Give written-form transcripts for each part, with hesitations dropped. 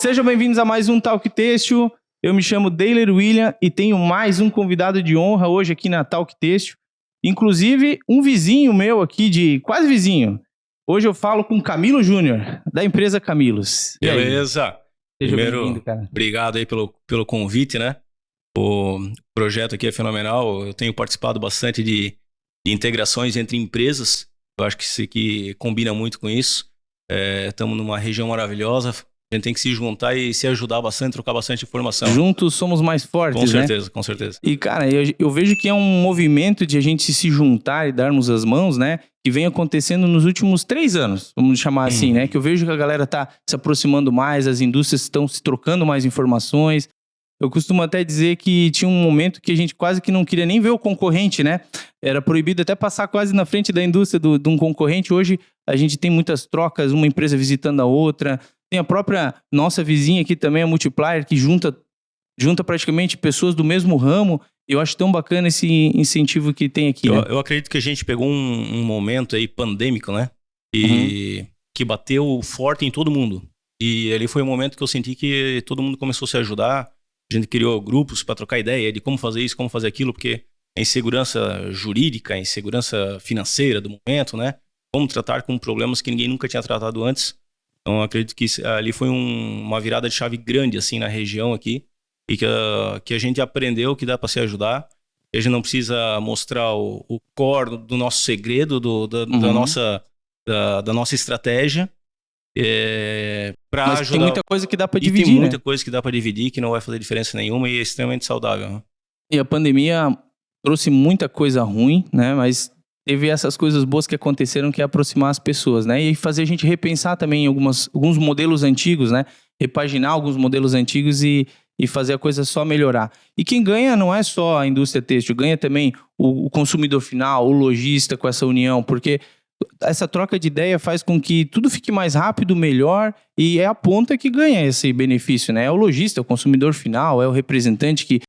Sejam bem-vindos a mais um Talk Têxtil. Eu me chamo Deiler William e tenho mais um convidado de honra hoje aqui na Talk Têxtil. Inclusive, um vizinho meu aqui, quase vizinho. Hoje eu falo com Camilo Júnior, da empresa Camilos. Beleza. Seja Primeiro, bem-vindo, cara. obrigado aí pelo convite, né? O projeto aqui é fenomenal. Eu tenho participado bastante de integrações entre empresas. Eu acho que isso aqui combina muito com isso. Estamos numa região maravilhosa. A gente tem que se juntar e se ajudar bastante, trocar bastante informação. Juntos somos mais fortes, com certeza, né? Com certeza. E, cara, eu vejo que é um movimento de a gente se juntar e darmos as mãos, né? Que vem acontecendo nos últimos 3 anos, vamos chamar assim, né? Que eu vejo que a galera tá se aproximando mais, as indústrias estão se trocando mais informações. Eu costumo até dizer que tinha um momento que a gente quase que não queria nem ver o concorrente, né? Era proibido até passar quase na frente da indústria de um concorrente. Hoje a gente tem muitas trocas, uma empresa visitando a outra. Tem a própria nossa vizinha aqui também, a Multiplier, que junta praticamente pessoas do mesmo ramo. Eu acho tão bacana esse incentivo que tem aqui. Eu acredito que a gente pegou um momento aí pandêmico, né? Que bateu forte em todo mundo. E ali foi um momento que eu senti que todo mundo começou a se ajudar. A gente criou grupos para trocar ideia de como fazer isso, como fazer aquilo, porque a insegurança jurídica, a insegurança financeira do momento, né? Como tratar com problemas que ninguém nunca tinha tratado antes. Então, eu acredito que ali foi uma virada de chave grande, assim, na região aqui. E que a gente aprendeu que dá para se ajudar. Que a gente não precisa mostrar o core do nosso segredo, da nossa estratégia. Mas ajudar. tem muita coisa que dá para dividir, tem muita né? coisa que dá para dividir, que não vai fazer diferença nenhuma e é extremamente saudável. Né? E a pandemia trouxe muita coisa ruim, né? Mas teve essas coisas boas que aconteceram, que é aproximar as pessoas, né? E fazer a gente repensar também alguns modelos antigos, né? Repaginar alguns modelos antigos e fazer a coisa só melhorar. E quem ganha não é só a indústria têxtil, ganha também o consumidor final, o lojista com essa união, porque essa troca de ideia faz com que tudo fique mais rápido, melhor, e é a ponta que ganha esse benefício, né? É o lojista, é o consumidor final, é o representante que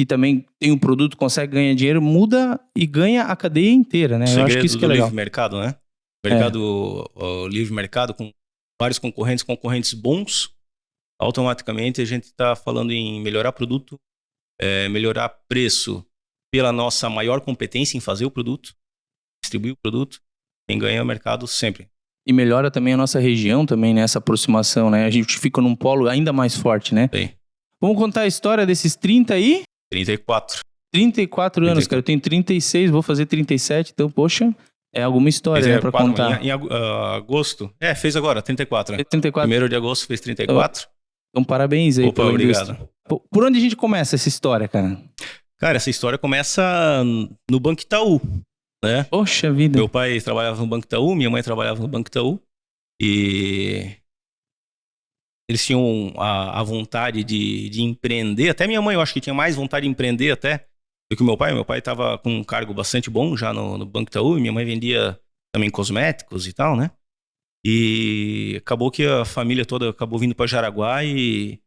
também tem um produto, consegue ganhar dinheiro, muda e ganha a cadeia inteira, né? Eu acho que isso que é legal. Livre mercado, né? O livre mercado com vários concorrentes bons, automaticamente a gente está falando em melhorar produto, melhorar preço pela nossa maior competência em fazer o produto, distribuir o produto. Quem ganha é o mercado sempre. E melhora também a nossa região também, né? Essa aproximação, né? A gente fica num polo ainda mais forte, né? Bem. Vamos contar a história desses 34 anos, cara. Eu tenho 36, vou fazer 37, então, poxa, é alguma história, né, pra contar. Em agosto? Fez agora, 34. Né? 34. 1º de agosto fez 34. Então, parabéns aí. Opa, obrigado. Por onde a gente começa essa história, cara? Cara, essa história começa no Banco Itaú, né? Poxa vida. Meu pai trabalhava no Banco Itaú, minha mãe trabalhava no Banco Itaú. E eles tinham a vontade de empreender. Até minha mãe, eu acho que tinha mais vontade de empreender até do que o meu pai. Meu pai estava com um cargo bastante bom já no Banco Itaú. E minha mãe vendia também cosméticos e tal, né? E acabou que a família toda acabou vindo para Jaraguá e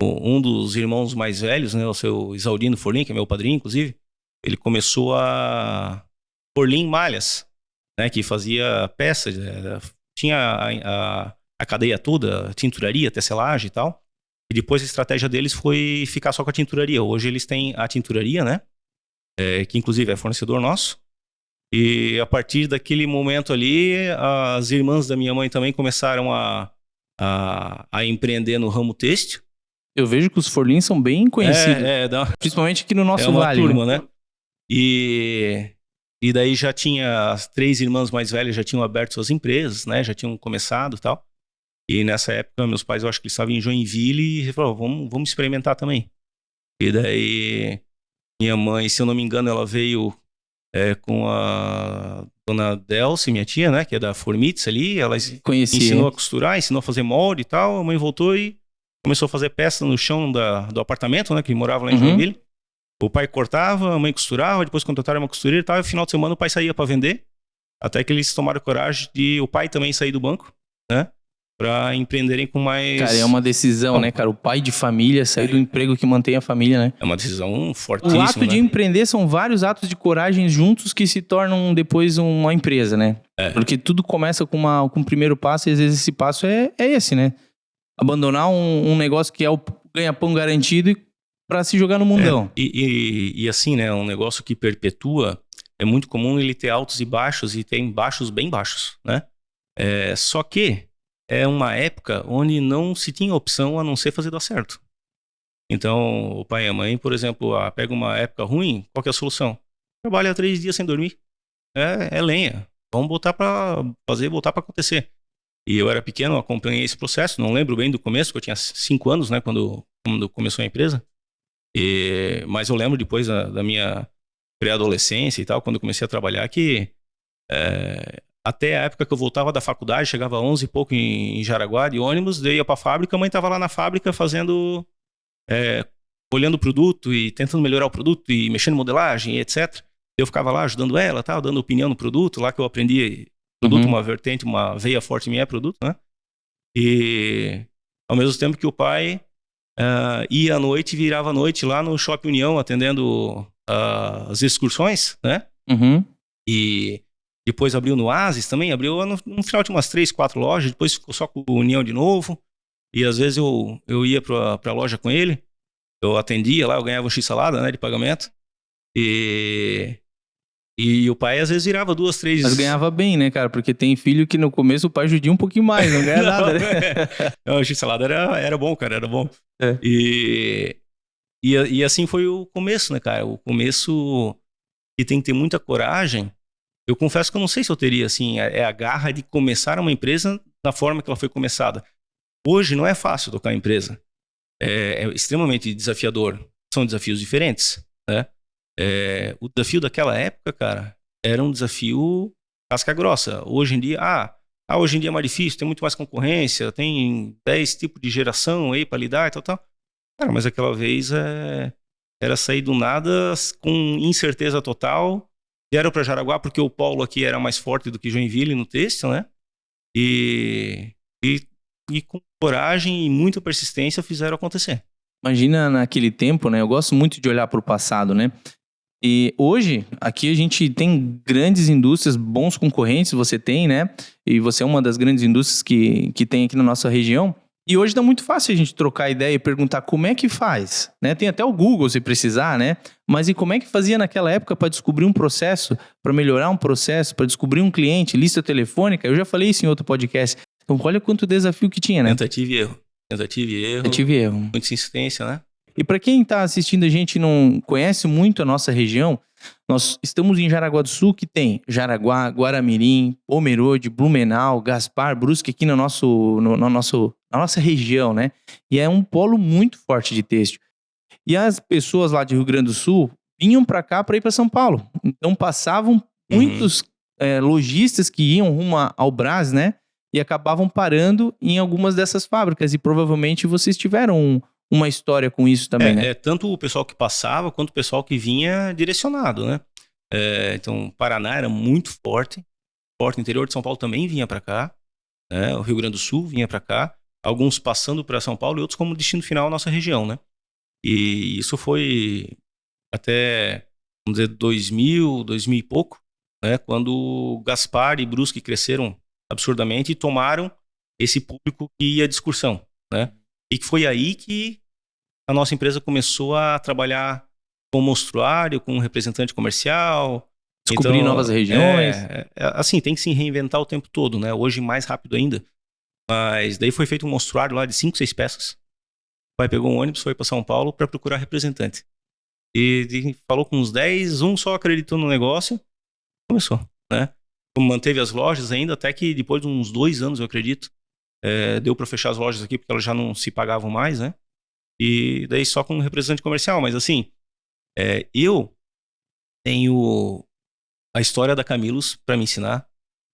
um dos irmãos mais velhos, né, o seu Isaurino Forlim, que é meu padrinho, inclusive, ele começou a Forlim Malhas, né, que fazia peças, tinha a cadeia toda, tinturaria, tecelagem e tal. E depois a estratégia deles foi ficar só com a tinturaria. Hoje eles têm a tinturaria, né, que inclusive é fornecedor nosso. E a partir daquele momento ali, as irmãs da minha mãe também começaram a empreender no ramo têxtil. Eu vejo que os Forlins são bem conhecidos, principalmente aqui no nosso vale. É uma turma, né? E daí já tinha, as 3 irmãs mais velhas já tinham aberto suas empresas, né? Já tinham começado e tal. E nessa época, meus pais, eu acho que eles estavam em Joinville e falaram, vamos experimentar também. E daí, minha mãe, se eu não me engano, ela veio com a dona Delce, minha tia, né? Que é da Formitz ali. Ela ensinou a costurar, ensinou a fazer molde e tal. A mãe voltou e começou a fazer peça no chão do apartamento, né? Que morava lá em Joinville. O pai cortava, a mãe costurava, depois contrataram uma costureira e tal. E no final de semana o pai saía para vender. Até que eles tomaram coragem de o pai também sair do banco, né? Pra empreenderem com mais... Cara, é uma decisão, né, cara? O pai de família sair do emprego que mantém a família, né? É uma decisão fortíssima, O ato de empreender são vários atos de coragem juntos que se tornam depois uma empresa, né? Porque tudo começa com um primeiro passo e às vezes esse passo é esse, né? abandonar um negócio que é o ganha-pão garantido para se jogar no mundão. E assim, né, um negócio que perpetua, é muito comum ele ter altos e baixos, e tem baixos bem baixos, né? Só que é uma época onde não se tinha opção a não ser fazer dar certo. Então, o pai e a mãe, por exemplo, pega uma época ruim, qual que é a solução? Trabalha 3 dias sem dormir. É lenha. Vamos botar pra fazer, botar pra acontecer. E eu era pequeno, acompanhei esse processo, não lembro bem do começo, porque eu tinha 5 anos, né, quando começou a empresa. Mas eu lembro depois da minha pré-adolescência e tal, quando eu comecei a trabalhar, que até a época que eu voltava da faculdade, chegava 11 e pouco em Jaraguá, de ônibus, daí ia pra fábrica, a mãe tava lá na fábrica fazendo, olhando o produto e tentando melhorar o produto e mexendo em modelagem e etc. Eu ficava lá ajudando ela, tal, dando opinião no produto, lá que eu aprendi produto, uma vertente, uma veia forte minha é produto, né? E ao mesmo tempo que o pai ia à noite, virava à noite lá no Shopping União, atendendo as excursões, né? E depois abriu no Oasis também, abriu no final de umas 3, 4 lojas, depois ficou só com o União de novo. E às vezes eu ia pra loja com ele, eu atendia lá, eu ganhava um X-salada, né, de pagamento. E o pai às vezes virava 2, 3... Mas ganhava bem, né, cara? Porque tem filho que no começo o pai judia um pouquinho mais, não ganha nada, né? Não, o X-salada era bom, cara, era bom. E assim foi o começo, né, cara? O começo que tem que ter muita coragem. Eu confesso que eu não sei se eu teria, assim, a garra de começar uma empresa da forma que ela foi começada. Hoje não é fácil tocar a empresa. É extremamente desafiador. São desafios diferentes, né? O desafio daquela época, cara, era um desafio casca grossa. Hoje em dia, hoje em dia é mais difícil, tem muito mais concorrência, tem 10 tipos de geração aí pra lidar e tal. Cara, mas aquela vez era sair do nada com incerteza total. Vieram para Jaraguá porque o polo aqui era mais forte do que Joinville no têxtil, né? E com coragem e muita persistência fizeram acontecer. Imagina naquele tempo, né? Eu gosto muito de olhar para o passado, né? E hoje, aqui a gente tem grandes indústrias, bons concorrentes, você tem, né? E você é uma das grandes indústrias que tem aqui na nossa região. E hoje dá muito fácil a gente trocar ideia e perguntar como é que faz, né? Tem até o Google se precisar, né? Mas e como é que fazia naquela época para descobrir um processo, para melhorar um processo, para descobrir um cliente, lista telefônica? Eu já falei isso em outro podcast. Então olha quanto desafio que tinha, né? Tentativa e erro. Muita insistência, né? E para quem está assistindo a gente e não conhece muito a nossa região, nós estamos em Jaraguá do Sul, que tem Jaraguá, Guaramirim, Pomerode, Blumenau, Gaspar, Brusque, aqui na nossa região, né? E é um polo muito forte de têxtil. E as pessoas lá de Rio Grande do Sul vinham para cá para ir para São Paulo. Então passavam muitos lojistas que iam rumo ao Brás, né? E acabavam parando em algumas dessas fábricas. E provavelmente vocês tiveram uma história com isso também, né? Tanto o pessoal que passava, quanto o pessoal que vinha direcionado, né? Então, Paraná era muito forte. O interior de São Paulo também vinha para cá. O Rio Grande do Sul vinha para cá. Alguns passando para São Paulo e outros como destino final a nossa região, né? E isso foi até, vamos dizer, 2000 e pouco, né? Quando Gaspar e Brusque cresceram absurdamente e tomaram esse público que ia de excursão, né? E que foi aí que a nossa empresa começou a trabalhar com mostruário, com representante comercial. Descobrir novas regiões. Assim, tem que se reinventar o tempo todo, né? Hoje mais rápido ainda. Mas daí foi feito um mostruário lá de 5, 6 peças. O pai pegou um ônibus, foi para São Paulo para procurar representante. E falou com uns 10, um só acreditou no negócio. Começou, né? Manteve as lojas ainda, até que depois de uns 2 anos, eu acredito, deu para fechar as lojas aqui, porque elas já não se pagavam mais, né? E daí só com um representante comercial. Mas assim, eu tenho a história da Camilos para me ensinar.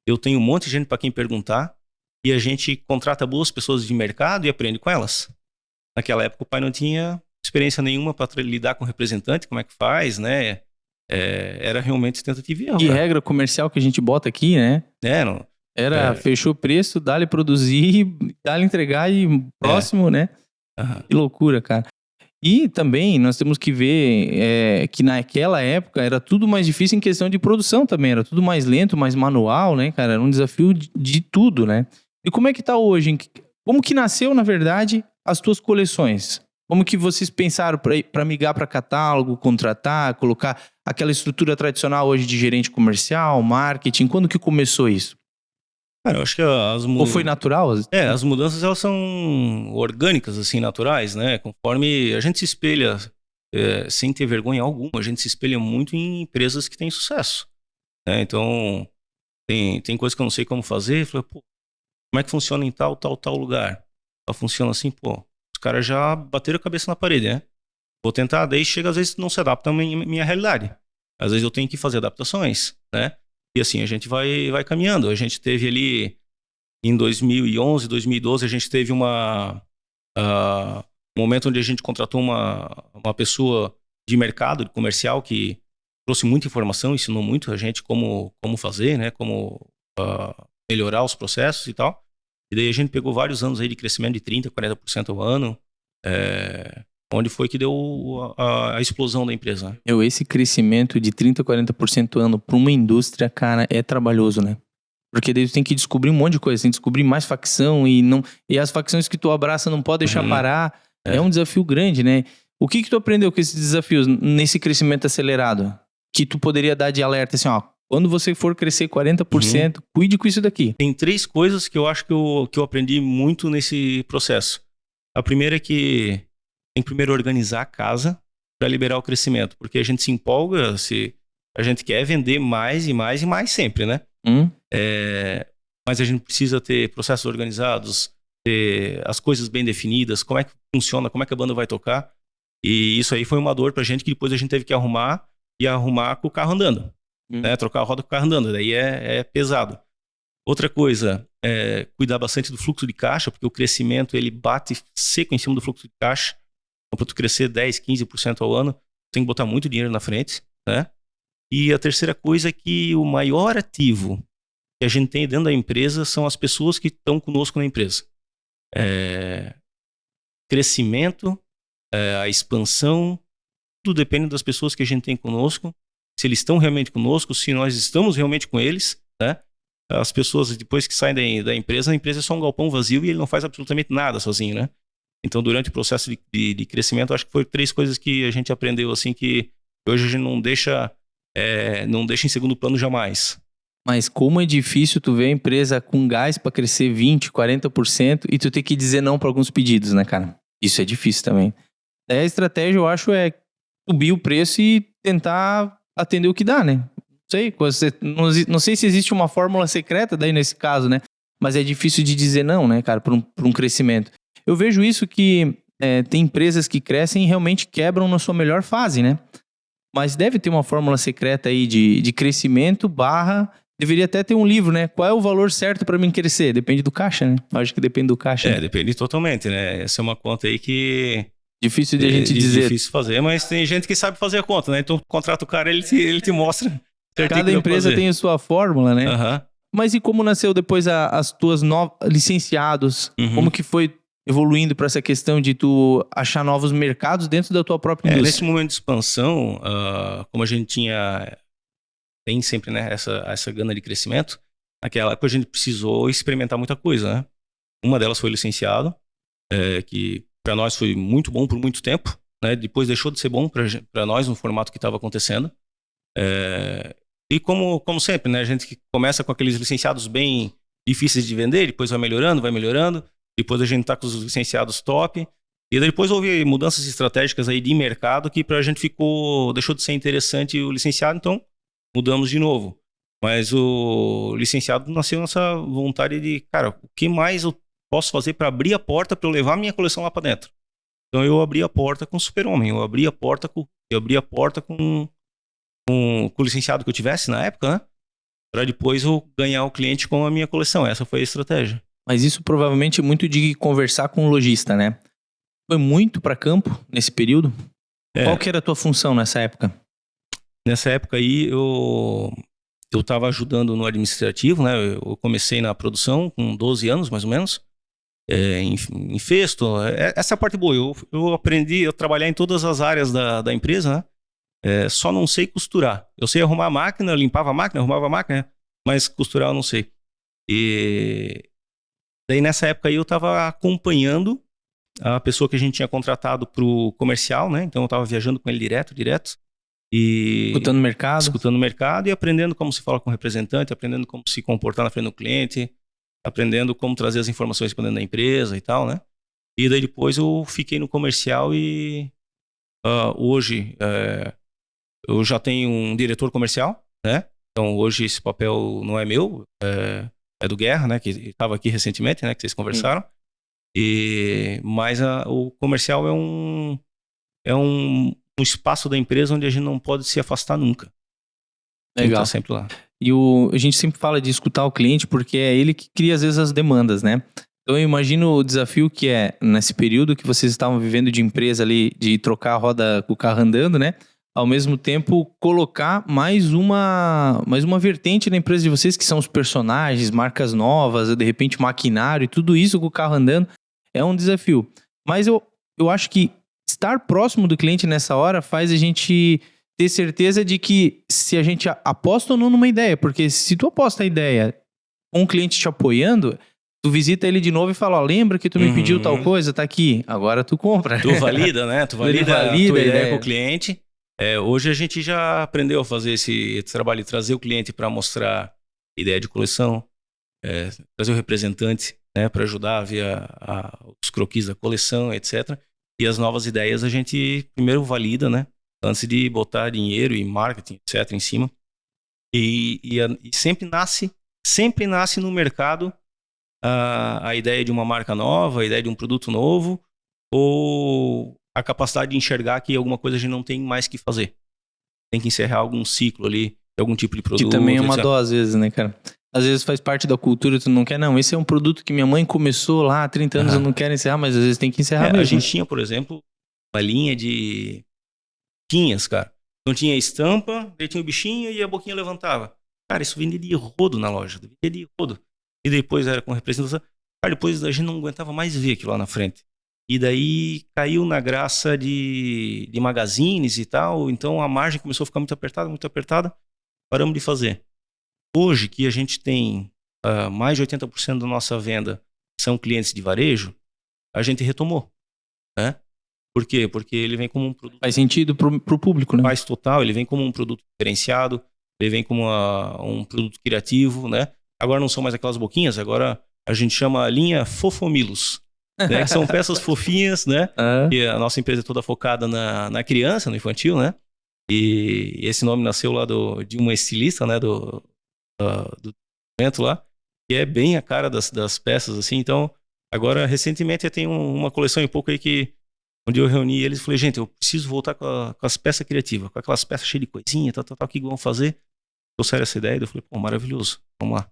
Eu tenho um monte de gente para quem perguntar. E a gente contrata boas pessoas de mercado e aprende com elas. Naquela época o pai não tinha experiência nenhuma para lidar com representante, como é que faz, né? Era realmente tentativa e erro. E regra comercial que a gente bota aqui, né? Fechou o preço, dá-lhe produzir, dá-lhe entregar e próximo, né? Uhum. Que loucura, cara. E também nós temos que ver que naquela época era tudo mais difícil em questão de produção também. Era tudo mais lento, mais manual, né, cara? Era um desafio de tudo, né? E como é que tá hoje Como que nasceu, na verdade, as tuas coleções? Como que vocês pensaram para migrar para catálogo, contratar, colocar aquela estrutura tradicional hoje de gerente comercial, marketing? Quando que começou isso? Cara, eu acho que Ou foi natural? as mudanças elas são orgânicas, assim, naturais, né? Conforme a gente se espelha, sem ter vergonha alguma, a gente se espelha muito em empresas que têm sucesso, né? Então, tem coisa que eu não sei como fazer, eu falei, pô, como é que funciona em tal lugar? Ela funciona assim, pô, os caras já bateram a cabeça na parede, né? Vou tentar, daí chega, às vezes não se adapta à minha realidade. Às vezes eu tenho que fazer adaptações, né? E assim, a gente vai caminhando. A gente teve ali, em 2011, 2012, a gente teve um momento onde a gente contratou uma pessoa de mercado, de comercial, que trouxe muita informação, ensinou muito a gente como fazer, né? Como melhorar os processos e tal. E daí a gente pegou vários anos aí de crescimento de 30%, 40% ao ano, onde foi que deu a explosão da empresa. Esse crescimento de 30%, 40% ano para uma indústria, cara, é trabalhoso, né? Porque daí tu tem que descobrir um monte de coisa, tem que descobrir mais facção e as facções que tu abraça não pode deixar parar. É um desafio grande, né? O que tu aprendeu com esses desafios nesse crescimento acelerado? Que tu poderia dar de alerta assim, ó, quando você for crescer 40%, cuide com isso daqui. Tem 3 coisas que eu acho que eu aprendi muito nesse processo. A primeira é que tem que primeiro organizar a casa para liberar o crescimento, porque a gente se empolga se a gente quer vender mais e mais e mais sempre, né? Mas a gente precisa ter processos organizados, ter as coisas bem definidas, como é que funciona, como é que a banda vai tocar. E isso aí foi uma dor pra gente que depois a gente teve que arrumar com o carro andando. Né? Trocar a roda com o carro andando, daí é pesado. Outra coisa, cuidar bastante do fluxo de caixa, porque o crescimento ele bate seco em cima do fluxo de caixa. Então, para tu crescer 10%, 15% ao ano, tem que botar muito dinheiro na frente, né? E a terceira coisa é que o maior ativo que a gente tem dentro da empresa são as pessoas que estão conosco na empresa. Crescimento, a expansão, tudo depende das pessoas que a gente tem conosco, se eles estão realmente conosco, se nós estamos realmente com eles, né? As pessoas, depois que saem da empresa, a empresa é só um galpão vazio e ele não faz absolutamente nada sozinho, né? Então, durante o processo de crescimento, acho que foi 3 coisas que a gente aprendeu, assim, que hoje a gente não deixa em segundo plano jamais. Mas como é difícil tu ver a empresa com gás para crescer 20%, 40% e tu ter que dizer não para alguns pedidos, né, cara? Isso é difícil também. Daí a estratégia, eu acho, é subir o preço e tentar atender o que dá, né? Não sei se existe uma fórmula secreta daí nesse caso, né? Mas é difícil de dizer não, né, cara, para um crescimento. Eu vejo isso que tem empresas que crescem e realmente quebram na sua melhor fase, né? Mas deve ter uma fórmula secreta aí de crescimento / deveria até ter um livro, né? Qual é o valor certo para mim crescer? Depende do caixa, né? Acho que depende do caixa. Né? Depende totalmente, né? Essa é uma conta aí que... Difícil de a gente dizer. Difícil fazer, mas tem gente que sabe fazer a conta, né? Então, contrata o cara, ele te mostra. Cada empresa tem a sua fórmula, né? Mas e como nasceu depois as tuas licenciados? Como que foi evoluindo para essa questão de tu achar novos mercados dentro da tua própria indústria? Nesse momento de expansão, como a gente tem sempre, né, essa gana de crescimento, naquela época a gente precisou experimentar muita coisa, né? Uma delas foi licenciado, que para nós foi muito bom por muito tempo, né? Depois deixou de ser bom para nós no formato que estava acontecendo. E como sempre, né? A gente começa com aqueles licenciados bem difíceis de vender, depois vai melhorando. Depois a gente tá com os licenciados top. E depois houve mudanças estratégicas aí de mercado que pra gente deixou de ser interessante o licenciado, então mudamos de novo. Mas o licenciado nasceu nessa vontade de, cara, o que mais eu posso fazer para abrir a porta para eu levar minha coleção lá para dentro? Então eu abri a porta com o Super-Homem, eu abri a porta com o licenciado que eu tivesse na época, né? Para depois eu ganhar o cliente com a minha coleção. Essa foi a estratégia. Mas isso provavelmente é muito de conversar com o lojista, né? Foi muito para campo nesse período? Qual que era a tua função nessa época? Nessa época aí eu estava ajudando no administrativo, né? Eu comecei na produção com 12 anos, mais ou menos. Em festo. Essa é a parte boa. Eu aprendi a trabalhar em todas as áreas da empresa, né? Só não sei costurar. Eu sei arrumar a máquina, limpava a máquina, arrumava a máquina, mas costurar eu não sei. Daí nessa época aí eu estava acompanhando a pessoa que a gente tinha contratado pro comercial, né? Então eu estava viajando com ele direto. E escutando o mercado e aprendendo como se fala com o representante, aprendendo como se comportar na frente do cliente, aprendendo como trazer as informações para dentro da empresa e tal, né? E daí depois eu fiquei no comercial e hoje eu já tenho um diretor comercial, né? Então hoje esse papel não é meu, é do Guerra, né? Que estava aqui recentemente, né? Que vocês conversaram. Mas o comercial é um espaço da empresa onde a gente não pode se afastar nunca. Legal. Tá sempre lá. E a gente sempre fala de escutar o cliente porque é ele que cria às vezes as demandas, né? Então eu imagino o desafio que é nesse período que vocês estavam vivendo de empresa ali, de trocar a roda com o carro andando, né? Ao mesmo tempo colocar mais uma vertente na empresa de vocês, que são os personagens, marcas novas, de repente maquinário e tudo isso com o carro andando, é um desafio. Mas eu acho que estar próximo do cliente nessa hora faz a gente ter certeza de que se a gente aposta ou não numa ideia, porque se tu aposta a ideia com um cliente te apoiando, tu visita ele de novo e fala, lembra que tu me pediu tal coisa, tá aqui, agora tu compra. Tu valida, né? Tu valida a tua ideia com o cliente. Hoje a gente já aprendeu a fazer esse trabalho de trazer o cliente para mostrar ideia de coleção, trazer o representante, né, para ajudar a ver os croquis da coleção, etc. E as novas ideias a gente primeiro valida, né? Antes de botar dinheiro e marketing, etc. em cima. E sempre nasce no mercado a ideia de uma marca nova, a ideia de um produto novo, ou a capacidade de enxergar que alguma coisa a gente não tem mais que fazer. Tem que encerrar algum ciclo ali, algum tipo de produto. Que também é uma etc. dó às vezes, né, cara? Às vezes faz parte da cultura, tu não quer, não. Esse é um produto que minha mãe começou lá há 30 anos, eu não quero encerrar, mas às vezes tem que encerrar mesmo. A gente tinha, por exemplo, uma linha de boquinhas, cara. Então tinha a estampa, daí tinha o bichinho e a boquinha levantava. Cara, isso vendia de rodo na loja, vendia de rodo. E depois era com representação. Cara, depois a gente não aguentava mais ver aquilo lá na frente. E daí caiu na graça de magazines e tal, então a margem começou a ficar muito apertada, paramos de fazer. Hoje, que a gente tem mais de 80% da nossa venda são clientes de varejo, a gente retomou, né? Por quê? Porque ele vem como um produto... Faz sentido pro público, né? Faz total, ele vem como um produto diferenciado, ele vem como um produto criativo, né? Agora não são mais aquelas boquinhas, agora a gente chama a linha Fofomilos, né? Que são peças fofinhas, né? E a nossa empresa é toda focada na criança, no infantil, né? E esse nome nasceu lá de uma estilista, né? Do evento lá, que é bem a cara das peças, assim. Então, agora, recentemente, eu tenho uma coleção em pouco aí onde eu reuni eles e falei, gente, eu preciso voltar com as peças criativas, com aquelas peças cheias de coisinha, tal, o que vão fazer? Trouxeram essa ideia, eu falei, pô, maravilhoso, vamos lá.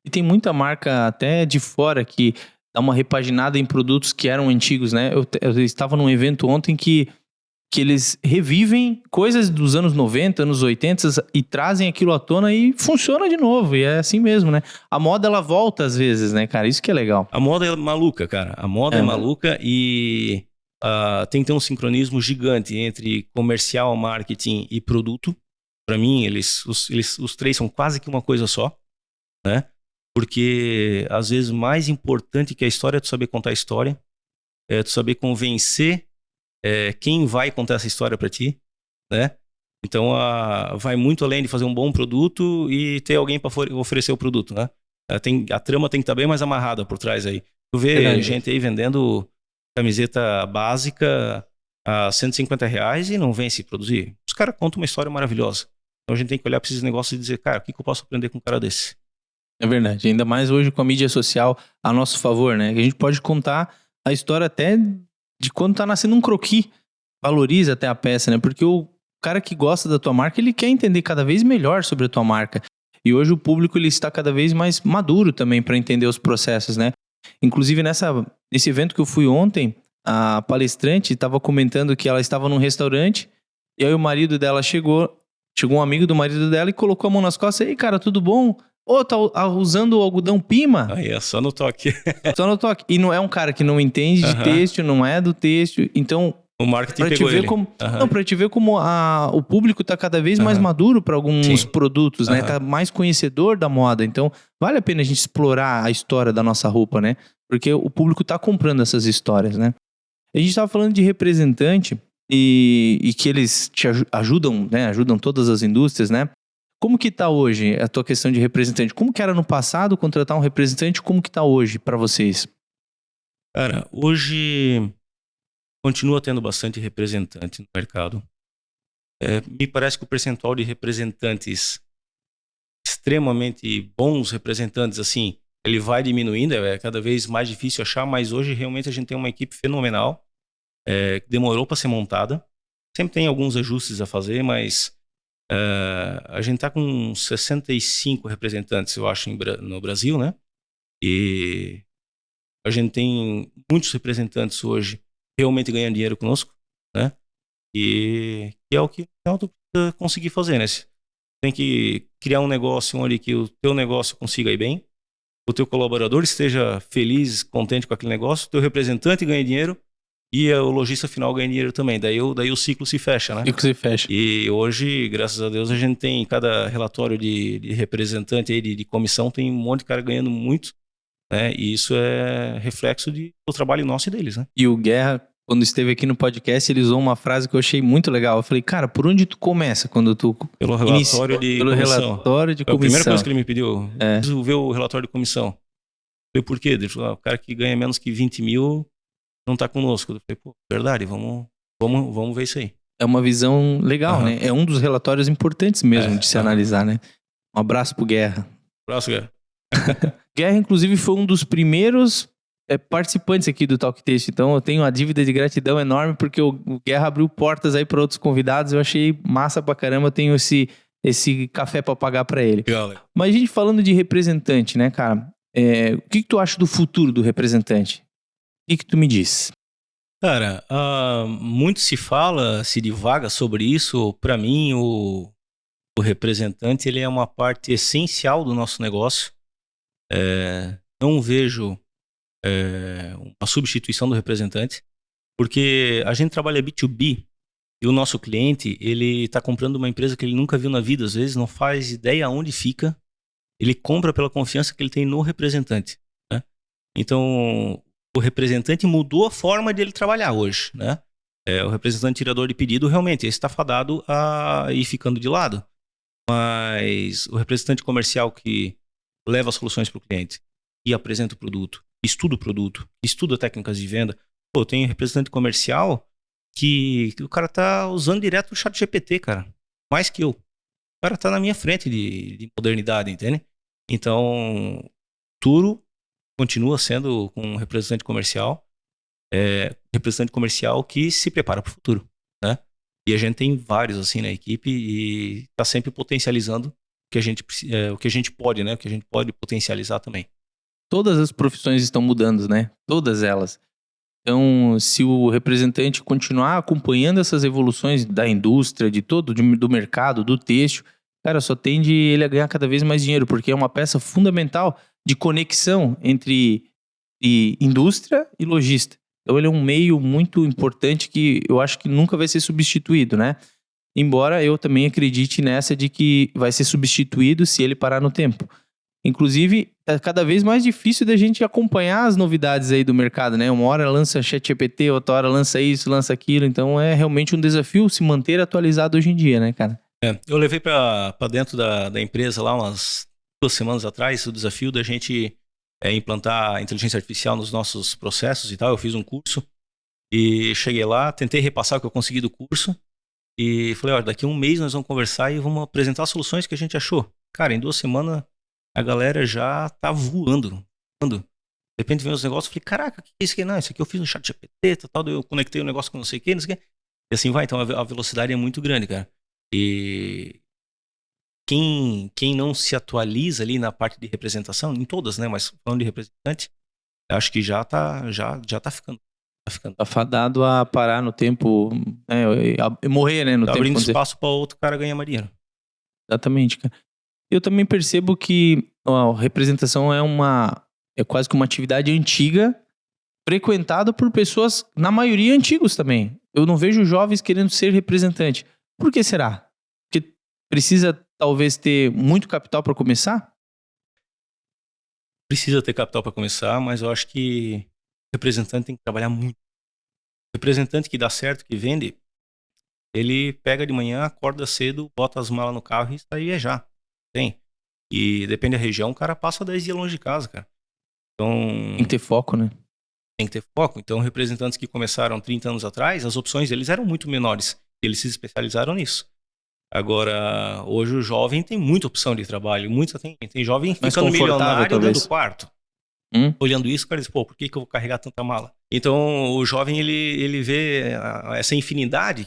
E tem muita marca até de fora que dá uma repaginada em produtos que eram antigos, né? Eu estava num evento ontem que eles revivem coisas dos anos 90, anos 80 e trazem aquilo à tona e funciona de novo. E é assim mesmo, né? A moda, ela volta às vezes, né, cara? Isso que é legal. A moda é maluca, cara. A moda é maluca e tem que ter um sincronismo gigante entre comercial, marketing e produto. Para mim, os três são quase que uma coisa só, né? Porque, às vezes, mais importante que a história é tu saber contar a história, é tu saber convencer quem vai contar essa história para ti, né? Então, vai muito além de fazer um bom produto e ter alguém para oferecer o produto, né? A trama tem que estar bem mais amarrada por trás aí. Tu vê gente aí vendendo camiseta básica a R$150 e não vem se produzir. Os caras contam uma história maravilhosa. Então, a gente tem que olhar para esses negócios e dizer, cara, o que eu posso aprender com um cara desse? É verdade. Ainda mais hoje com a mídia social a nosso favor, né? Que a gente pode contar a história até de quando tá nascendo um croquis. Valoriza até a peça, né? Porque o cara que gosta da tua marca, ele quer entender cada vez melhor sobre a tua marca. E hoje o público, ele está cada vez mais maduro também para entender os processos, né? Inclusive nesse evento que eu fui ontem, a palestrante estava comentando que ela estava num restaurante e aí o marido dela chegou um amigo do marido dela e colocou a mão nas costas. Ei, cara, tudo bom? Tá usando o algodão Pima? Aí é só no toque. Só no toque. E não é um cara que não entende de têxtil, não é do têxtil. Então, o marketing pegou ele. Pra te ver como o público tá cada vez mais maduro para alguns produtos, né? Tá mais conhecedor da moda. Então, vale a pena a gente explorar a história da nossa roupa, né? Porque o público tá comprando essas histórias, né? A gente tava falando de representante e que eles te ajudam, né? Ajudam todas as indústrias, né? Como que tá hoje a tua questão de representante? Como que era no passado contratar um representante? Como que tá hoje para vocês? Cara, hoje continua tendo bastante representante no mercado. Me parece que o percentual de representantes, extremamente bons representantes, assim, ele vai diminuindo, é cada vez mais difícil achar, mas hoje realmente a gente tem uma equipe fenomenal, que demorou para ser montada. Sempre tem alguns ajustes a fazer, mas a gente está com 65 representantes, eu acho, no Brasil, né? E a gente tem muitos representantes hoje realmente ganhando dinheiro conosco, né? E é o que tu precisa conseguir fazer, né? Você tem que criar um negócio onde que o teu negócio consiga ir bem, o teu colaborador esteja feliz, contente com aquele negócio, o teu representante ganhe dinheiro e o lojista final ganha dinheiro também. Daí o ciclo se fecha, né? O ciclo se fecha. E hoje, graças a Deus, a gente tem cada relatório de representante aí, de comissão, tem um monte de cara ganhando muito, né? E isso é reflexo do trabalho nosso e deles, né? E o Guerra, quando esteve aqui no podcast, ele usou uma frase que eu achei muito legal. Eu falei, cara, por onde tu começa quando tu... Pelo relatório de Pelo comissão. relatório de A primeira comissão. coisa que ele me pediu, preciso ver o relatório de comissão. Eu falei, por quê? Ele falou, o cara que ganha menos que 20 mil não tá conosco. Eu falei, pô, verdade, vamos ver isso aí. É uma visão legal, né? É um dos relatórios importantes mesmo de se analisar, né? Um abraço pro Guerra. Abraço, Guerra. Guerra, inclusive, foi um dos primeiros participantes aqui do Talk Taste. Então, eu tenho uma dívida de gratidão enorme porque o Guerra abriu portas aí para outros convidados. Eu achei massa pra caramba. Eu tenho esse café pra pagar pra ele. Legal. Mas a gente falando de representante, né, cara? O que tu acha do futuro do representante? O que tu me diz? Cara, muito se fala, se divaga sobre isso. Para mim, o representante ele é uma parte essencial do nosso negócio. Não vejo uma substituição do representante, porque a gente trabalha B2B e o nosso cliente ele está comprando uma empresa que ele nunca viu na vida, às vezes não faz ideia onde fica. Ele compra pela confiança que ele tem no representante, né? Então, o representante mudou a forma de ele trabalhar hoje, né? O representante tirador de pedido realmente está fadado a ir ficando de lado. Mas o representante comercial que leva as soluções para o cliente e apresenta o produto, estuda técnicas de venda. Pô, tem representante comercial que o cara tá usando direto o ChatGPT, cara. Mais que eu. O cara tá na minha frente de modernidade, entende? Então, Turo continua sendo com um representante comercial que se prepara para o futuro, né? E a gente tem vários assim na equipe e está sempre potencializando o que a gente pode, né? O que a gente pode potencializar também. Todas as profissões estão mudando, né? Todas elas. Então, se o representante continuar acompanhando essas evoluções da indústria, do mercado, do têxtil, cara, só tende ele a ganhar cada vez mais dinheiro, porque é uma peça fundamental de conexão entre indústria e lojista. Então, ele é um meio muito importante que eu acho que nunca vai ser substituído, né? Embora eu também acredite nessa de que vai ser substituído se ele parar no tempo. Inclusive, é cada vez mais difícil da gente acompanhar as novidades aí do mercado, né? Uma hora lança ChatGPT, outra hora lança isso, lança aquilo. Então, é realmente um desafio se manter atualizado hoje em dia, né, cara? Eu levei para dentro da empresa lá umas 2 semanas atrás o desafio da gente implantar a inteligência artificial nos nossos processos e tal. Eu fiz um curso e cheguei lá, tentei repassar o que eu consegui do curso e falei, olha, daqui a um mês nós vamos conversar e vamos apresentar as soluções que a gente achou. Cara, em 2 semanas a galera já tá voando. De repente vem os negócios, eu falei, caraca, o que é isso aqui? Não, isso aqui eu fiz no ChatGPT, tal, eu conectei o negócio com não sei o que, não sei o que. E assim vai, então a velocidade é muito grande, cara. E quem não se atualiza ali na parte de representação, em todas, né, mas falando de representante, acho que já tá ficando. Tá fadado a parar no tempo, morrer, né, no tá tempo. Abrindo espaço para outro cara ganhar mais dinheiro. Exatamente, cara. Eu também percebo que a representação é quase que uma atividade antiga, frequentada por pessoas, na maioria, antigos também. Eu não vejo jovens querendo ser representante. Por que será? Porque precisa, talvez, ter muito capital para começar? Precisa ter capital para começar, mas eu acho que o representante tem que trabalhar muito. O representante que dá certo, que vende, ele pega de manhã, acorda cedo, bota as malas no carro e sai viajar. Tem. E depende da região, o cara passa 10 dias longe de casa, cara. Então, Tem que ter foco, né? tem que ter foco. Então, representantes que começaram 30 anos atrás, as opções deles eram muito menores. Eles se especializaram nisso. Agora, hoje o jovem tem muita opção de trabalho. Tem jovem Mais ficando confortável, milionário dentro talvez. do quarto. Hum? Olhando isso, o cara diz, pô, por que eu vou carregar tanta mala? Então, o jovem, ele vê essa infinidade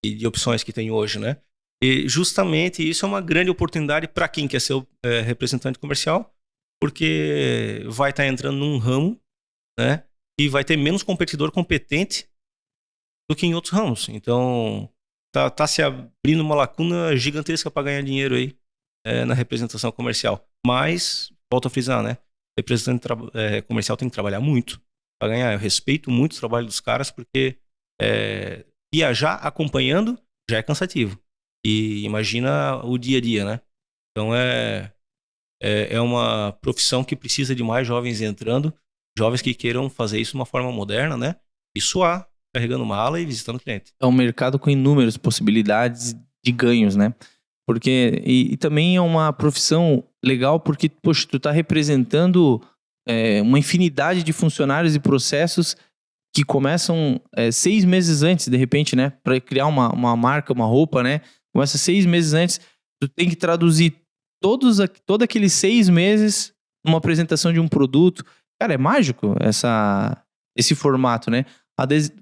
de opções que tem hoje, né? E justamente isso é uma grande oportunidade para quem quer ser representante comercial, porque vai estar entrando num ramo, né? E vai ter menos competidor competente do que em outros ramos. Então, tá se abrindo uma lacuna gigantesca para ganhar dinheiro aí na representação comercial. Mas, volto a frisar, né? Representante comercial tem que trabalhar muito para ganhar. Eu respeito muito o trabalho dos caras, porque viajar acompanhando já é cansativo. E imagina o dia a dia, né? Então é uma profissão que precisa de mais jovens entrando, jovens que queiram fazer isso de uma forma moderna, né? E suar, carregando mala e visitando cliente. É um mercado com inúmeras possibilidades de ganhos, né? Porque, e também é uma profissão legal porque, poxa, tu tá representando uma infinidade de funcionários e processos que começam 6 meses antes, de repente, né? Para criar uma marca, uma roupa, né? Começa 6 meses antes, tu tem que traduzir todos aqueles 6 meses numa apresentação de um produto. Cara, é mágico esse formato, né?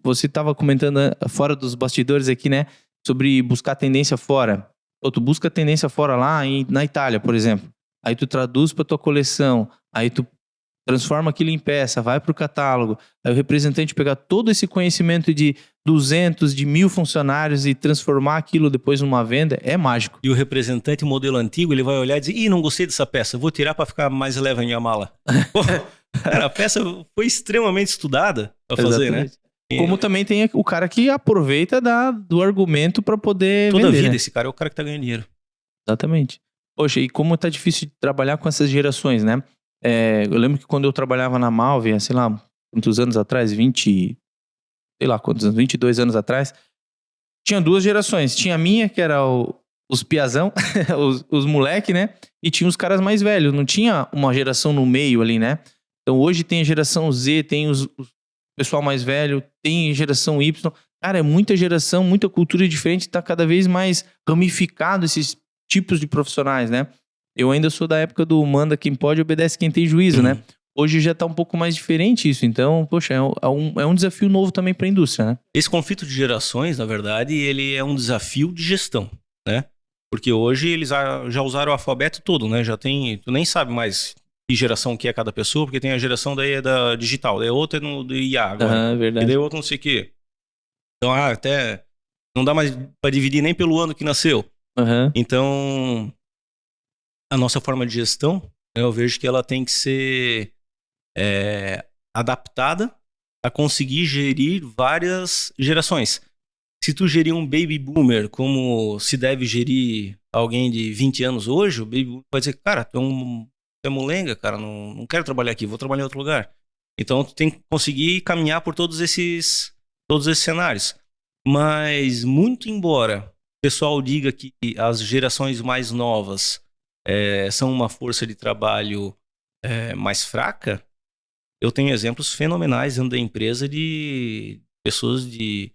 Você estava comentando fora dos bastidores aqui, né? Sobre buscar tendência fora. Ou tu busca tendência fora lá na Itália, por exemplo. Aí tu traduz para tua coleção. Aí tu transforma aquilo em peça, vai para o catálogo. Aí o representante pegar todo esse conhecimento de 200, de 1.000 funcionários e transformar aquilo depois numa venda, é mágico. E o representante modelo antigo, ele vai olhar e dizer, não gostei dessa peça, vou tirar para ficar mais leve a minha mala. Pô, cara, a peça foi extremamente estudada para fazer, Exatamente. né? Como também tem o cara que aproveita do argumento para poder Toda vender, vida, né? esse cara é o cara que tá ganhando dinheiro. Exatamente. Poxa, e como tá difícil de trabalhar com essas gerações, né? Eu lembro que quando eu trabalhava na Malvia, sei lá, quantos anos atrás, 22 anos atrás, tinha 2 gerações. Tinha a minha, que era os piazão, os moleque, né? E tinha os caras mais velhos. Não tinha uma geração no meio ali, né? Então hoje tem a geração Z, tem o pessoal mais velho, tem geração Y. Cara, é muita geração, muita cultura diferente, tá cada vez mais ramificado esses tipos de profissionais, né? Eu ainda sou da época do manda quem pode, obedece quem tem juízo, né? Hoje já tá um pouco mais diferente isso. Então, poxa, é um desafio novo também para a indústria, né? Esse conflito de gerações, na verdade, ele é um desafio de gestão, né? Porque hoje eles já usaram o alfabeto todo, né? Tu nem sabe mais que geração que é cada pessoa, porque tem a geração daí da digital, daí outra é do IA agora. Verdade. E daí outra não sei o quê. Então, até não dá mais para dividir nem pelo ano que nasceu. Então, a nossa forma de gestão, né, eu vejo que ela tem que ser adaptada a conseguir gerir várias gerações. Se tu gerir um baby boomer como se deve gerir alguém de 20 anos hoje, o baby boomer vai dizer, cara, tu é molenga, cara, não quero trabalhar aqui, vou trabalhar em outro lugar. Então, tu tem que conseguir caminhar por todos esses cenários. Mas, muito embora o pessoal diga que as gerações mais novas são uma força de trabalho mais fraca, eu tenho exemplos fenomenais dentro da empresa de pessoas de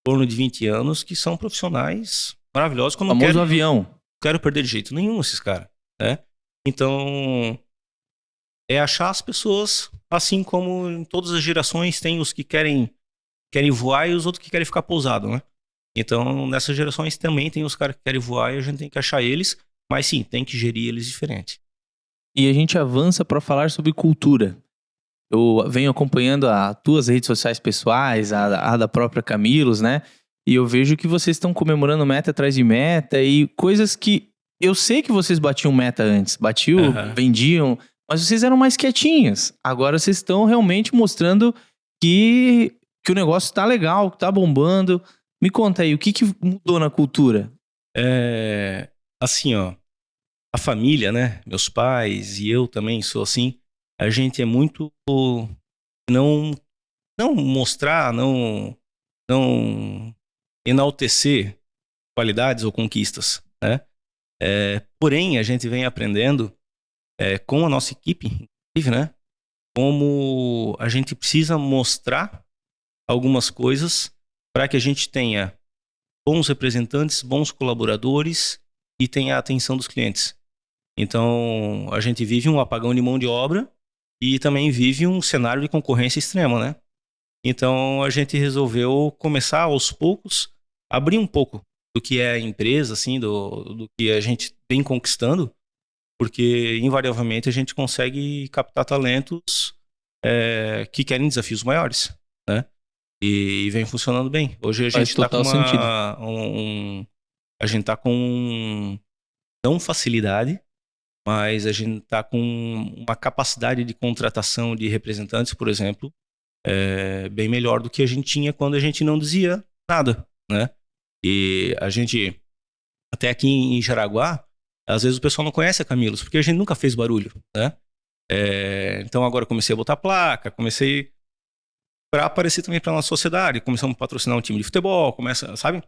torno de 20 anos que são profissionais maravilhosos. O famoso avião. Não quero perder de jeito nenhum esses caras, né? Então, é achar as pessoas, assim como em todas as gerações tem os que querem voar e os outros que querem ficar pousado, né? Então, nessas gerações também tem os caras que querem voar e a gente tem que achar eles, mas sim, tem que gerir eles diferente. E a gente avança para falar sobre cultura. Eu venho acompanhando as tuas redes sociais pessoais, a da própria Camilos, né? E eu vejo que vocês estão comemorando meta atrás de meta e coisas que eu sei que vocês batiam meta antes. Vendiam, mas vocês eram mais quietinhos. Agora vocês estão realmente mostrando que o negócio tá legal, que tá bombando. Me conta aí, o que mudou na cultura? Assim, ó, a família, né? Meus pais e eu também sou assim. a gente é muito não mostrar, não enaltecer qualidades ou conquistas, né? Porém, a gente vem aprendendo com a nossa equipe, inclusive, né? Como a gente precisa mostrar algumas coisas para que a gente tenha bons representantes, bons colaboradores e tenha a atenção dos clientes. Então, a gente vive um apagão de mão de obra e também vive um cenário de concorrência extrema, né? Então, a gente resolveu começar aos poucos, abrir um pouco do que é a empresa, assim, do que a gente vem conquistando, porque invariavelmente a gente consegue captar talentos que querem desafios maiores, né? E vem funcionando bem. Hoje a Faz gente está com total sentido. a gente está com não facilidade, mas a gente está com uma capacidade de contratação de representantes, por exemplo, bem melhor do que a gente tinha quando a gente não dizia nada, né? E a gente, até aqui em Jaraguá, às vezes o pessoal não conhece a Camilos, porque a gente nunca fez barulho, né? Então agora eu comecei a botar placa, comecei para aparecer também para nossa sociedade, começamos a patrocinar um time de futebol, começa, sabe?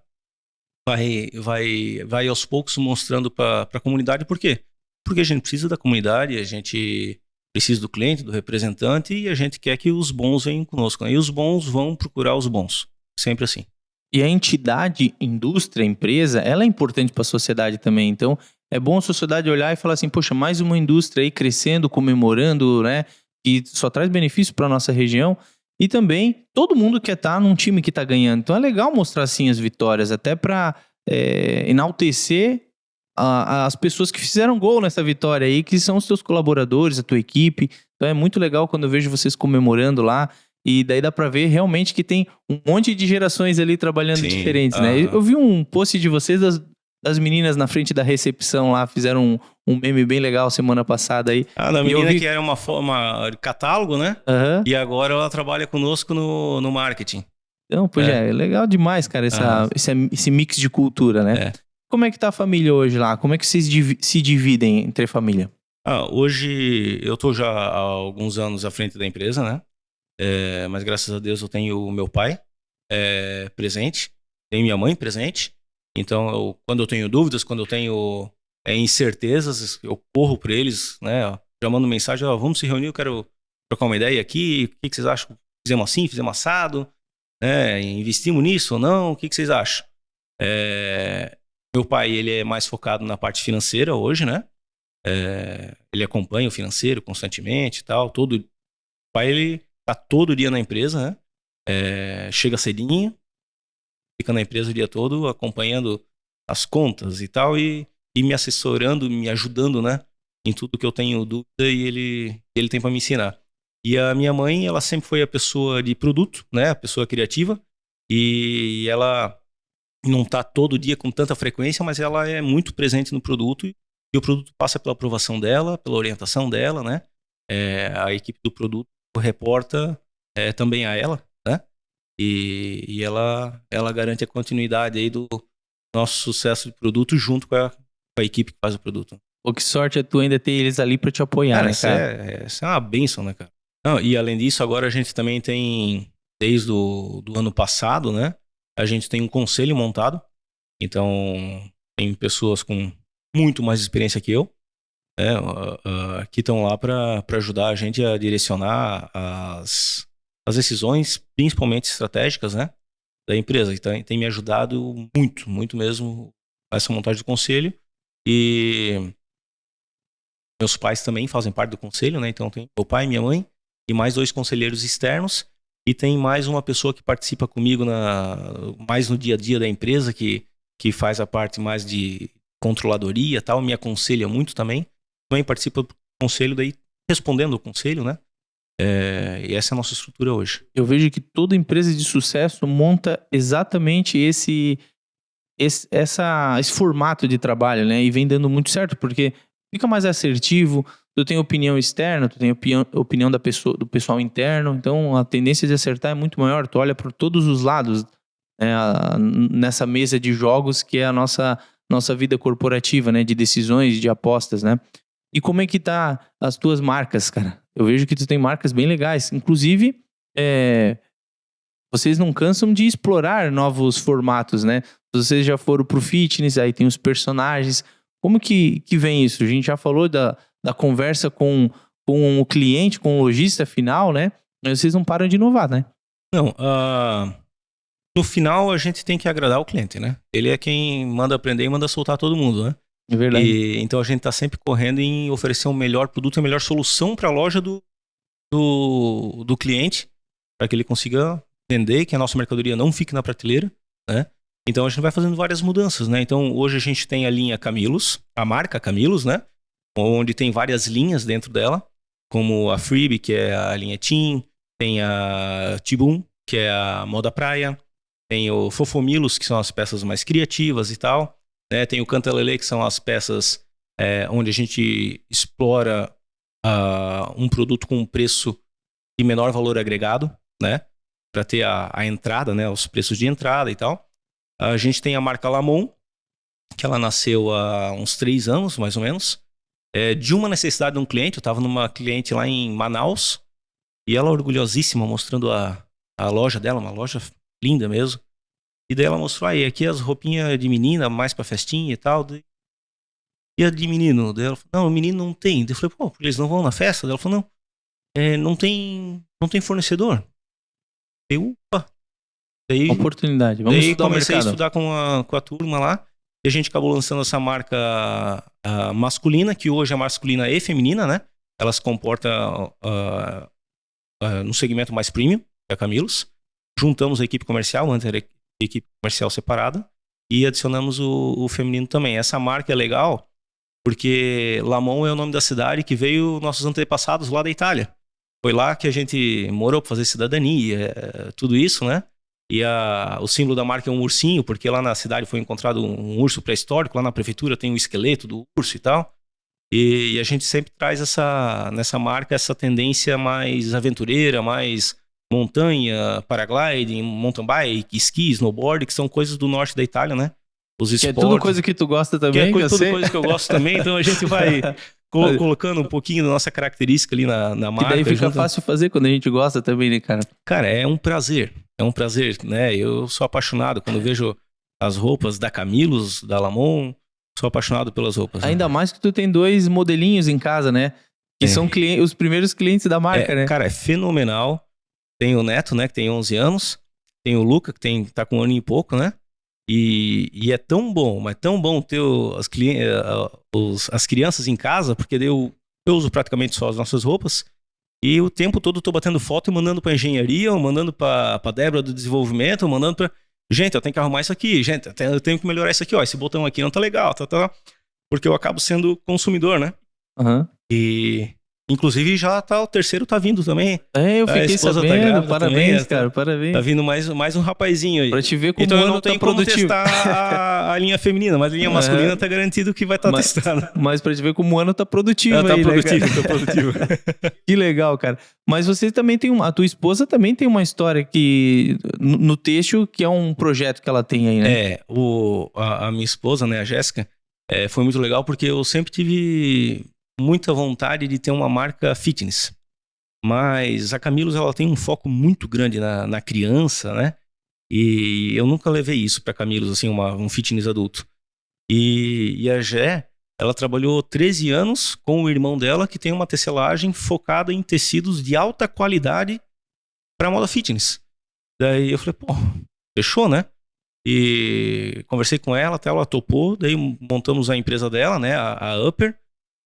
Vai aos poucos mostrando para a comunidade. Por quê? Porque a gente precisa da comunidade, a gente precisa do cliente, do representante, e a gente quer que os bons venham conosco, né? E os bons vão procurar os bons. Sempre assim. E a entidade, indústria, empresa, ela é importante para a sociedade também. Então, é bom a sociedade olhar e falar assim, poxa, mais uma indústria aí crescendo, comemorando, né? Que só traz benefício para nossa região. E também, todo mundo quer estar num time que está ganhando. Então, é legal mostrar, assim, as vitórias, até para enaltecer as pessoas que fizeram gol nessa vitória aí, que são os teus colaboradores, a tua equipe. Então, é muito legal quando eu vejo vocês comemorando lá. E daí dá pra ver realmente que tem um monte de gerações ali trabalhando Sim, diferentes, né? Eu vi um post de vocês das meninas na frente da recepção lá, fizeram um meme bem legal semana passada aí. da E eu menina vi... que era uma forma de catálogo, né? Aham. E agora ela trabalha conosco no marketing. Então, pois é legal demais, cara, esse mix de cultura, né? Como é que tá a família hoje lá? Como é que vocês se dividem entre a família? Hoje eu tô já há alguns anos à frente da empresa, né? Mas graças a Deus eu tenho o meu pai presente, tenho minha mãe presente. Então, quando eu tenho dúvidas, quando eu tenho incertezas, eu corro para eles, né? Já mando mensagem, vamos se reunir, eu quero trocar uma ideia aqui. O que vocês acham? Fizemos assim, fizemos assado, né? Investimos nisso ou não? O que vocês acham? Meu pai, ele é mais focado na parte financeira hoje, né? Ele acompanha o financeiro constantemente e tal. O pai, ele tá todo dia na empresa, né? Chega cedinho, fica na empresa o dia todo acompanhando as contas e tal e me assessorando, me ajudando, né? Em tudo que eu tenho dúvida e ele tem para me ensinar. E a minha mãe, ela sempre foi a pessoa de produto, né? A pessoa criativa, e ela não tá todo dia com tanta frequência, mas ela é muito presente no produto e o produto passa pela aprovação dela, pela orientação dela, né? A equipe do produto reporta também a ela, né? E ela garante a continuidade aí do nosso sucesso de produto junto com a equipe que faz o produto. Pô, que sorte é tu ainda ter eles ali pra te apoiar, né, cara? Essa é uma bênção, né, cara? Não, e além disso, agora a gente também tem, desde do ano passado, né? A gente tem um conselho montado. Então, tem pessoas com muito mais experiência que eu, né? Que estão lá para ajudar a gente a direcionar as decisões, principalmente estratégicas, né? Da empresa. Então, tem me ajudado muito, muito mesmo essa montagem do conselho. E meus pais também fazem parte do conselho, né? Então tem meu pai, minha mãe e mais 2 conselheiros externos. E tem mais uma pessoa que participa comigo mais no dia a dia da empresa, que faz a parte mais de controladoria e tal, me aconselha muito também. Também participa do conselho, daí respondendo ao conselho, né? E essa é a nossa estrutura hoje. Eu vejo que toda empresa de sucesso monta exatamente esse formato de trabalho, né? E vem dando muito certo, porque fica mais assertivo, tu tem opinião externa, tu tem opinião do pessoal interno, então a tendência de acertar é muito maior, tu olha por todos os lados, né? Nessa mesa de jogos que é a nossa vida corporativa, né? De decisões, de apostas, né? E como é que tá as tuas marcas, cara? eu vejo que tu tem marcas bem legais. Inclusive, vocês não cansam de explorar novos formatos, né? Vocês já foram pro fitness, aí tem os personagens. Como que vem isso? A gente já falou da conversa com o cliente, com o lojista final, né? Mas vocês não param de inovar, né? Não, no final a gente tem que agradar o cliente, né? Ele é quem manda aprender e manda soltar todo mundo, né? É verdade. Então a gente tá sempre correndo em oferecer um melhor produto, a melhor solução para a loja do cliente, para que ele consiga vender, que a nossa mercadoria não fique na prateleira, né? Então a gente vai fazendo várias mudanças, né? Então hoje a gente tem a linha Camilos, a marca Camilos, né? Onde tem várias linhas dentro dela, como a Freebie, que é a linha Teen, tem a Tibum, que é a moda praia, tem o Fofomilos, que são as peças mais criativas e tal, né? Tem o Cantalele, que são as peças onde a gente explora um produto com um preço de menor valor agregado, né? Para ter a entrada, né? Os preços de entrada e tal. A gente tem a marca Lamon, que ela nasceu há uns 3 anos, mais ou menos, de uma necessidade de um cliente. Eu estava numa cliente lá em Manaus, e ela orgulhosíssima, mostrando a loja dela, uma loja linda mesmo. E daí ela mostrou, aí, aqui as roupinhas de menina, mais pra festinha e tal. E a de menino? Daí ela falou, não, o menino não tem. Daí eu falei, pô, eles não vão na festa? Daí ela falou, não, não tem fornecedor. Eu, opa. Daí, oportunidade, vamos estudar o mercado. Comecei a estudar com a turma lá, e a gente acabou lançando essa marca masculina, que hoje é masculina e feminina, né? Ela se comporta no segmento mais premium, que é a Camilos. Juntamos a equipe comercial, antes era equipe comercial separada, e adicionamos o feminino também. Essa marca é legal, porque Lamon é o nome da cidade que veio nossos antepassados lá da Itália. Foi lá que a gente morou para fazer cidadania, tudo isso, né? E o símbolo da marca é um ursinho, porque lá na cidade foi encontrado um urso pré-histórico, lá na prefeitura tem um esqueleto do urso e tal. E a gente sempre traz nessa marca essa tendência mais aventureira, mais montanha, paragliding, mountain bike, esqui, snowboard, que são coisas do norte da Itália, né? Os esportes. Que é tudo coisa que tu gosta também, tudo coisa que eu gosto também, então a gente vai colocando um pouquinho da nossa característica ali na marca. Que daí fica fácil fazer quando a gente gosta também, né, cara? Cara, é um prazer, né? Eu sou apaixonado quando vejo as roupas da Camilos, da Lamon, sou apaixonado pelas roupas. Ainda mais que tu tem 2 modelinhos em casa, né? Que são os primeiros clientes da marca, né? Cara, é fenomenal. Tem o Neto, né, que tem 11 anos. Tem o Luca, que tá com 1 ano e pouco, né? E é tão bom, mas tão bom ter as crianças em casa, porque eu uso praticamente só as nossas roupas. E o tempo todo eu tô batendo foto e mandando pra engenharia, ou mandando pra Débora do desenvolvimento, ou mandando pra... Gente, eu tenho que arrumar isso aqui. Gente, eu tenho que melhorar isso aqui. Ó, esse botão aqui não tá legal. Porque eu acabo sendo consumidor, né? Uhum. E... Inclusive já o terceiro tá vindo também. Eu fiquei sabendo, parabéns, cara, parabéns. Tá vindo mais um rapazinho aí. Pra te ver como então o eu ano não tenho tá como produtivo. testar a linha feminina, mas a linha masculina tá garantido que vai estar testando. Mas pra te ver como o ano tá produtivo aí, tá né, produtivo. Que legal, cara. Mas você também tem a tua esposa também tem uma história que no têxtil, que é um projeto que ela tem aí, né? A minha esposa, né, a Jéssica, foi muito legal porque eu sempre tive muita vontade de ter uma marca fitness, mas a Camilos ela tem um foco muito grande na criança, né? E eu nunca levei isso para Camilos, assim, um fitness adulto. E a Gé, ela trabalhou 13 anos com o irmão dela, que tem uma tecelagem focada em tecidos de alta qualidade para moda fitness. Daí eu falei, pô, fechou, né? E conversei com ela, até ela topou, daí montamos a empresa dela, né? A Upper.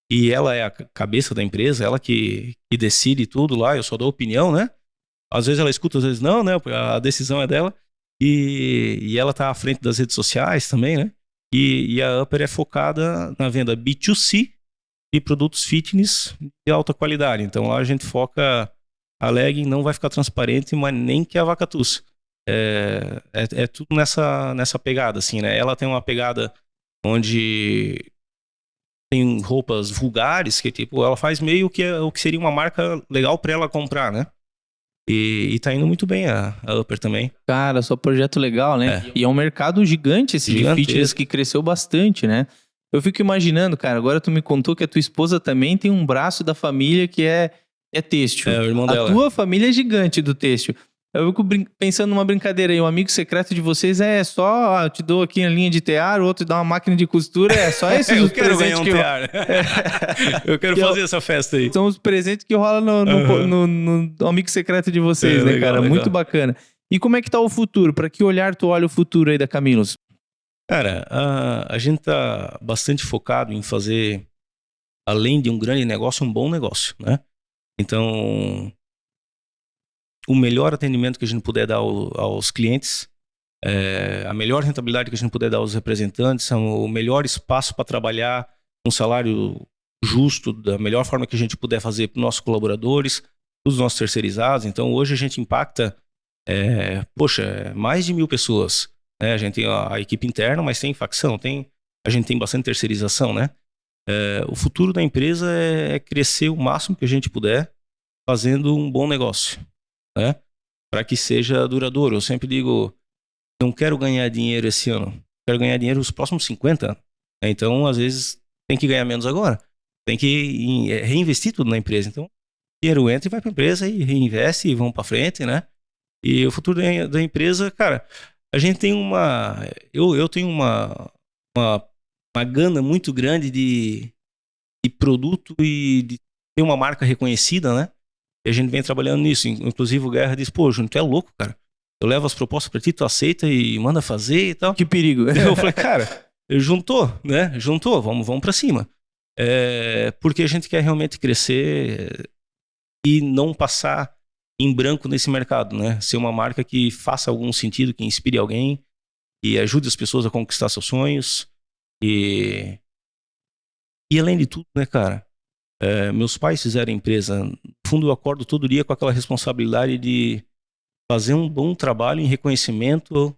E ela é a cabeça da empresa, ela que decide tudo lá, eu só dou opinião, né? Às vezes ela escuta, às vezes não, né? A decisão é dela. E ela tá à frente das redes sociais também, né? E a Upper é focada na venda B2C de produtos fitness de alta qualidade. Então lá a gente foca, a legging não vai ficar transparente, mas nem que a vaca tussa. É tudo nessa pegada, assim, né? Ela tem uma pegada onde... tem roupas vulgares que, tipo, ela faz meio que o que seria uma marca legal pra ela comprar, né? E tá indo muito bem a Upper também. Cara, só projeto legal, né? E é um mercado gigante esse de fitness que cresceu bastante, né? Eu fico imaginando, cara, agora tu me contou que a tua esposa também tem um braço da família que é é têxtil. É, o irmão A dela. tua família é gigante do têxtil. Eu fico pensando numa brincadeira aí, um amigo secreto de vocês é só, eu te dou aqui a linha de tear, o outro te dá uma máquina de costura, é só esses Eu os quero ganhar presentes um que tear. Eu quero fazer essa festa aí. são os presentes que rolam no amigo secreto de vocês, né, legal, cara? legal. Muito bacana. E como é que tá o futuro? Para que olhar tu olha o futuro aí da Camilos? Cara, a gente tá bastante focado em fazer, além de um grande negócio, um bom negócio, né? Então, o melhor atendimento que a gente puder dar aos clientes, a melhor rentabilidade que a gente puder dar aos representantes, o melhor espaço para trabalhar, um salário justo, da melhor forma que a gente puder fazer para os nossos colaboradores, para os nossos terceirizados. Então, hoje a gente impacta, mais de 1.000 pessoas. Né? A gente tem a equipe interna, mas tem facção, a gente tem bastante terceirização, né? O futuro da empresa é crescer o máximo que a gente puder, fazendo um bom negócio, né? Para que seja duradouro. Eu sempre digo, não quero ganhar dinheiro esse ano, quero ganhar dinheiro nos próximos 50 anos. Então, às vezes, tem que ganhar menos agora. Tem que reinvestir tudo na empresa. Então, o dinheiro entra e vai para a empresa e reinveste e vão para frente, né? E o futuro da empresa, cara, a gente tem eu tenho uma gana muito grande de produto e de ter uma marca reconhecida, né? E a gente vem trabalhando nisso. Inclusive o Guerra diz, pô, Júnior, tu é louco, cara. Eu levo as propostas pra ti, tu aceita e manda fazer e tal. Que perigo. Eu falei, cara, juntou, né? Juntou, vamos pra cima. Porque a gente quer realmente crescer e não passar em branco nesse mercado, né? Ser uma marca que faça algum sentido, que inspire alguém, que ajude as pessoas a conquistar seus sonhos. E além de tudo, né, cara? Meus pais fizeram empresa. No fundo, eu acordo todo dia com aquela responsabilidade de fazer um bom trabalho em reconhecimento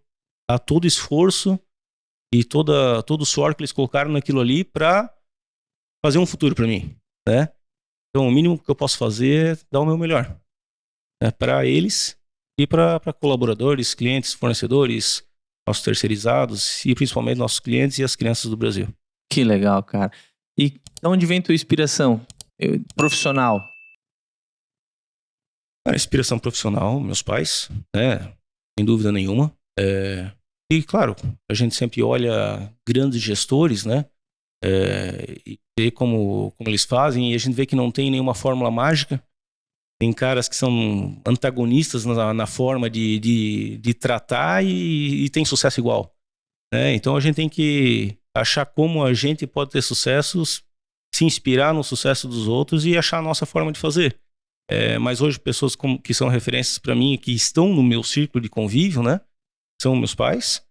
a todo esforço e todo o suor que eles colocaram naquilo ali para fazer um futuro para mim, né? Então, o mínimo que eu posso fazer é dar o meu melhor, né, para eles e para colaboradores, clientes, fornecedores, nossos terceirizados e principalmente nossos clientes e as crianças do Brasil. Que legal, cara. E de onde vem tua inspiração profissional? A inspiração profissional, meus pais, né? Sem dúvida nenhuma. E, claro, a gente sempre olha grandes gestores, né? E vê como eles fazem, e a gente vê que não tem nenhuma fórmula mágica. Tem caras que são antagonistas na forma de tratar e tem sucesso igual. Né? Então a gente tem que achar como a gente pode ter sucessos, se inspirar no sucesso dos outros e achar a nossa forma de fazer. Mas hoje pessoas que são referências para mim, que estão no meu círculo de convívio, né? São meus pais,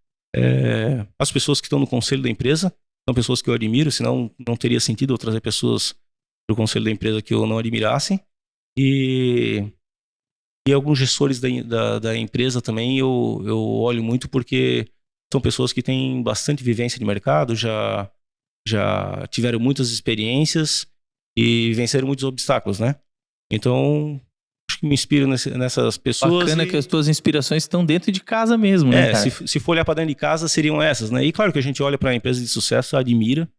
as pessoas que estão no conselho da empresa, são pessoas que eu admiro, senão não teria sentido eu trazer pessoas para o conselho da empresa que eu não admirasse. E alguns gestores da empresa também eu olho muito porque são pessoas que têm bastante vivência de mercado, já tiveram muitas experiências e venceram muitos obstáculos, né? Então, acho que me inspiro nessas pessoas. Bacana que as tuas inspirações estão dentro de casa mesmo, né, cara? Se for olhar para dentro de casa, seriam essas, né? E claro que a gente olha para a empresa de sucesso, admira,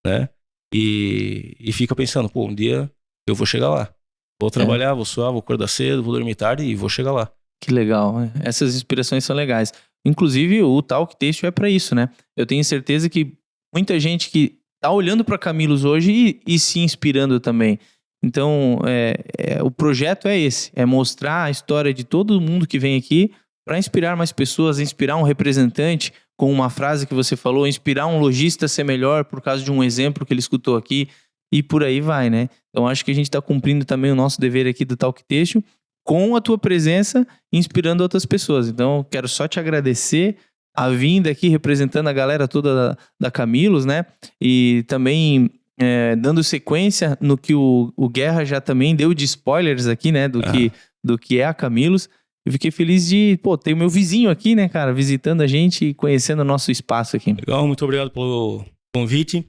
né? E fica pensando, pô, um dia eu vou chegar lá. Vou trabalhar, vou suar, vou acordar cedo, vou dormir tarde e vou chegar lá. Que legal, né? Essas inspirações são legais. Inclusive, o Talk Têxtil é para isso, né? Eu tenho certeza que muita gente que tá olhando para Camilos hoje e se inspirando também. Então, o projeto é esse, é mostrar a história de todo mundo que vem aqui para inspirar mais pessoas, inspirar um representante com uma frase que você falou, inspirar um lojista a ser melhor por causa de um exemplo que ele escutou aqui e por aí vai, né? Então, acho que a gente está cumprindo também o nosso dever aqui do Talk Têxtil com a tua presença, inspirando outras pessoas. Então, quero só te agradecer a vinda aqui representando a galera toda da Camilos, né? E também dando sequência no que o Guerra já também deu de spoilers aqui, né? Do que é a Camilos. Eu fiquei feliz de, ter o meu vizinho aqui, né, cara? Visitando a gente e conhecendo o nosso espaço aqui. Legal, muito obrigado pelo convite.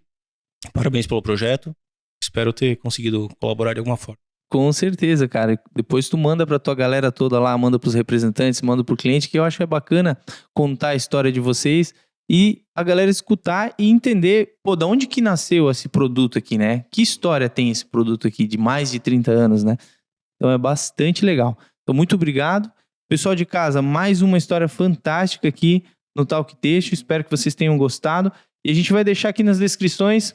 Parabéns pelo projeto. Espero ter conseguido colaborar de alguma forma. Com certeza, cara. Depois tu manda pra tua galera toda lá, manda pros representantes, manda pro cliente, que eu acho que é bacana contar a história de vocês e a galera escutar e entender, de onde que nasceu esse produto aqui, né? Que história tem esse produto aqui de mais de 30 anos, né? Então é bastante legal. Então muito obrigado. Pessoal de casa, mais uma história fantástica aqui no Talk Texto. Espero que vocês tenham gostado. E a gente vai deixar aqui nas descrições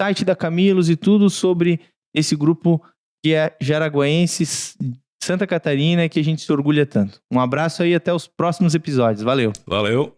site da Camilos e tudo sobre esse grupo que é Jaraguenses, Santa Catarina, que a gente se orgulha tanto. Um abraço aí, até os próximos episódios. Valeu! Valeu!